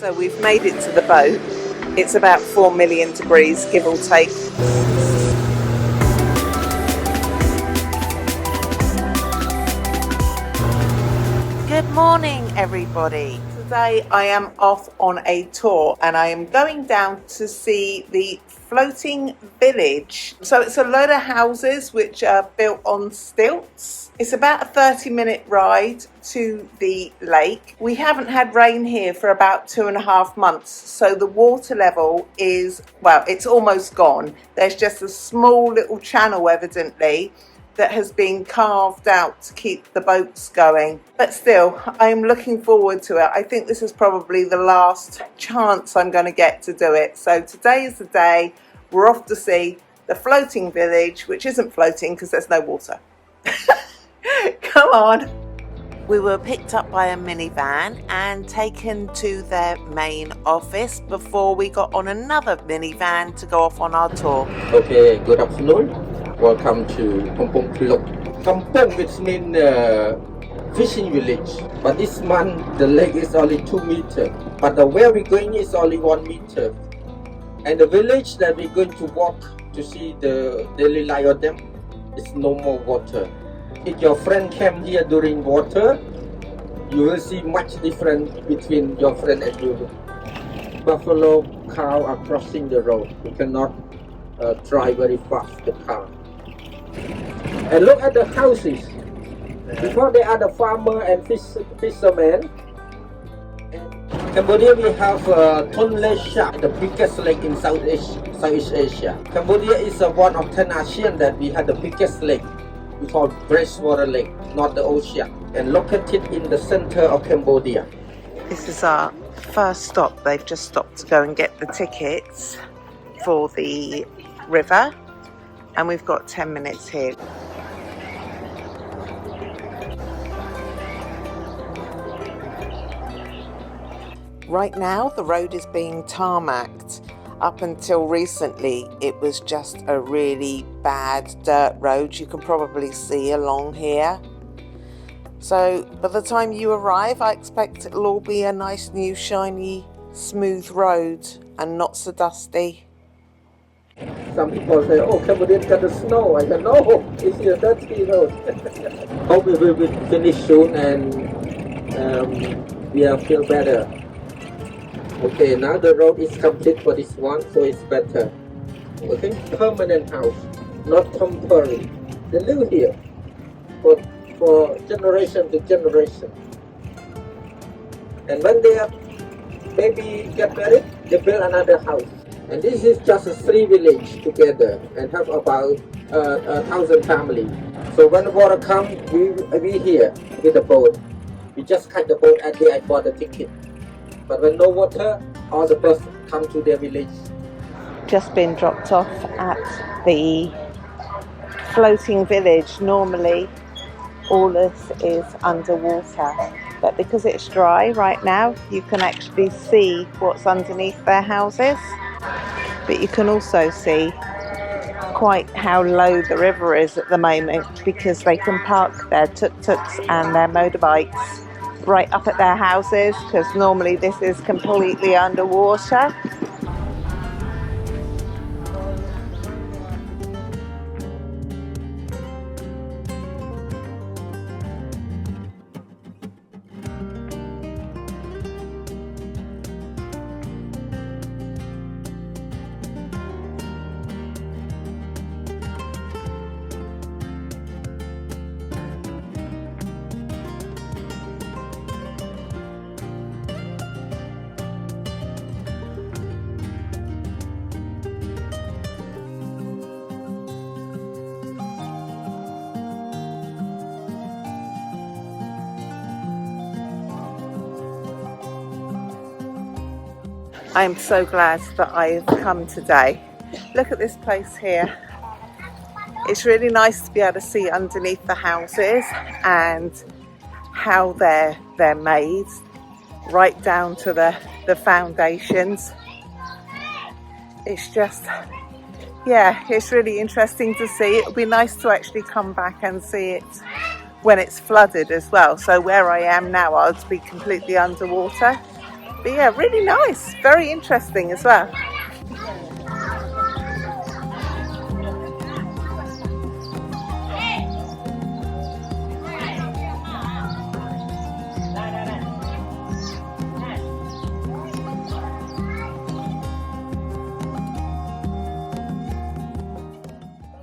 So we've made it to the boat. It's about 4 million degrees, give or take. Good morning, everybody. Today I am off on a tour and I am going down to see the floating village. So it's a load of houses which are built on stilts. It's about a 30-minute ride to the lake. We haven't had rain here for about 2.5 months, so the water level is, well, it's almost gone. There's just a small little channel evidently that has been carved out to keep the boats going. But still, I'm looking forward to it. I think this is probably the last chance I'm going to get to do it. So today is the day. We're off to see the floating village, which isn't floating because there's no water. Come on. We were picked up by a minivan and taken to their main office before we got on another minivan to go off on our tour. Okay, good afternoon. Welcome to Kampung Pilok. Kampung, which means fishing village. But this month the lake is only 2 meters. But the where we're going is only 1 meter. And the village that we're going to walk to see the daily life of them is no more water. If your friend came here during water, you will see much difference between your friend and you. Buffalo cow are crossing the road. You cannot drive very fast the car. And look at the houses. Before they are the farmer and fishermen. In Cambodia we have Tonle Sap, the biggest lake in Southeast Asia. Cambodia is one of 10 ASEAN that we have the biggest lake. We call freshwater lake, not the ocean, and located in the center of Cambodia. This is our first stop. They've just stopped to go and get the tickets for the river, and we've got 10 minutes here. Right now the road is being tarmacked. Up until recently it was just a really bad dirt road. You can probably see along here. So by the time you arrive, I expect it'll all be a nice new shiny smooth road and not so dusty. Some people say, oh, Cambodia got the snow. I said, no, it's a dirty road. Hope we will finish soon and we'll feel better. Okay, now the road is complete for this one, so it's better. Okay, permanent house, not temporary. They live here for generation to generation. And when they are maybe get married, they build another house. And this is just a 3 villages together and have about 1,000 families. So when the water comes, we here with the boat. We just catch the boat at the airport the ticket. But when no water, all the bus come to their village. Just been dropped off at the floating village. Normally all this is underwater, but because it's dry right now, you can actually see what's underneath their houses. But you can also see quite how low the river is at the moment, because they can park their tuk-tuks and their motorbikes right up at their houses, because normally this is completely underwater. I am so glad that I've come today. Look at this place here. It's really nice to be able to see underneath the houses and how they're made, right down to the foundations. It's just, yeah, it's really interesting to see. It'll be nice to actually come back and see it when it's flooded as well. So where I am now, I'll be completely underwater. But yeah, really nice, very interesting as well.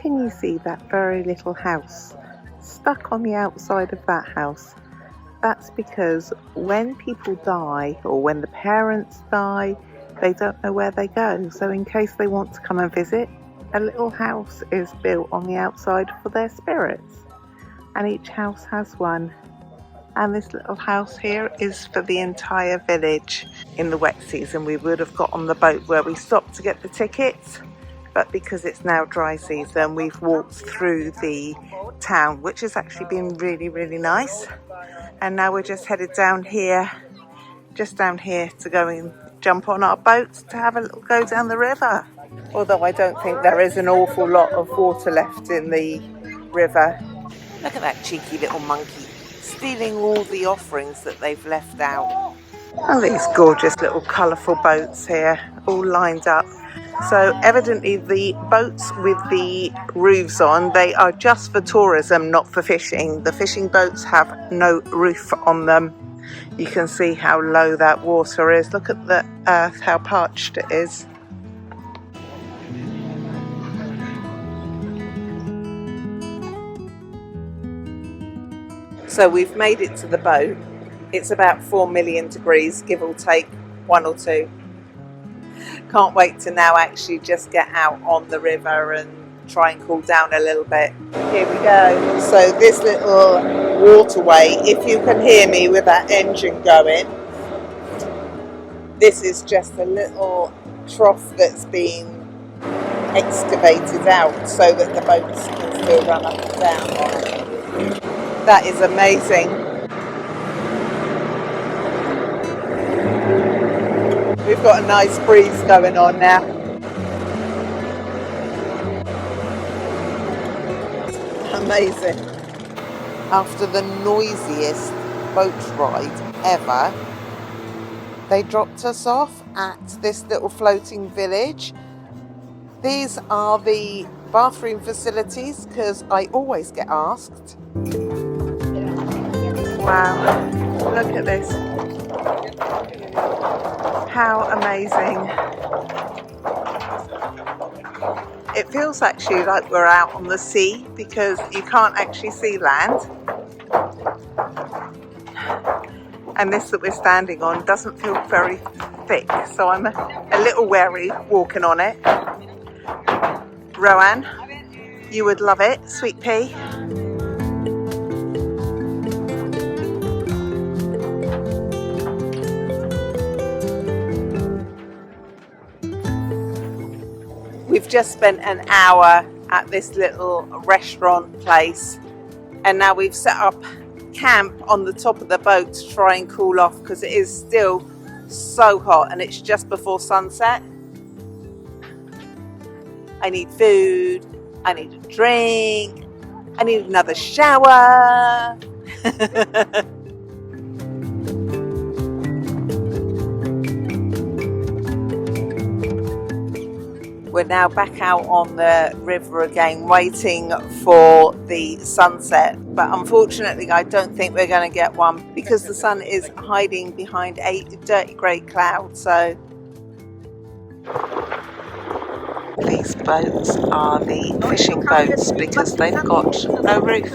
Can you see that very little house stuck on the outside of that house? That's because when people die or when the parents die, they don't know where they go. So in case they want to come and visit, a little house is built on the outside for their spirits. And each house has one. And this little house here is for the entire village. In the wet season, we would have got on the boat where we stopped to get the tickets. But because it's now dry season, we've walked through the town, which has actually been really, really nice. And now we're just headed down here, just down here to go and jump on our boat to have a little go down the river. Although I don't think there is an awful lot of water left in the river. Look at that cheeky little monkey, stealing all the offerings that they've left out. Oh, these gorgeous little colourful boats here, all lined up. So evidently the boats with the roofs on, they are just for tourism, not for fishing. The fishing boats have no roof on them. You can see how low that water is. Look at the earth, how parched it is. So we've made it to the boat. It's about 4 million degrees, give or take 1 or 2. Can't wait to now actually just get out on the river and try and cool down a little bit. Here we go. So this little waterway, if you can hear me with that engine going, this is just a little trough that's been excavated out so that the boats can still run up and down on it. That is amazing. We've got a nice breeze going on now. Amazing. After the noisiest boat ride ever, they dropped us off at this little floating village. These are the bathroom facilities because I always get asked. Wow, look at this. How amazing. It feels actually like we're out on the sea because you can't actually see land. And this that we're standing on doesn't feel very thick, so I'm a little wary walking on it. Rowan, you would love it, sweet pea. We've just spent an hour at this little restaurant place, and now we've set up camp on the top of the boat to try and cool off because it is still so hot and it's just before sunset. I need food, I need a drink, I need another shower. We're now back out on the river again, waiting for the sunset. But unfortunately, I don't think we're going to get one because the sun is hiding behind a dirty grey cloud. So these boats are the fishing boats because they've got no roof.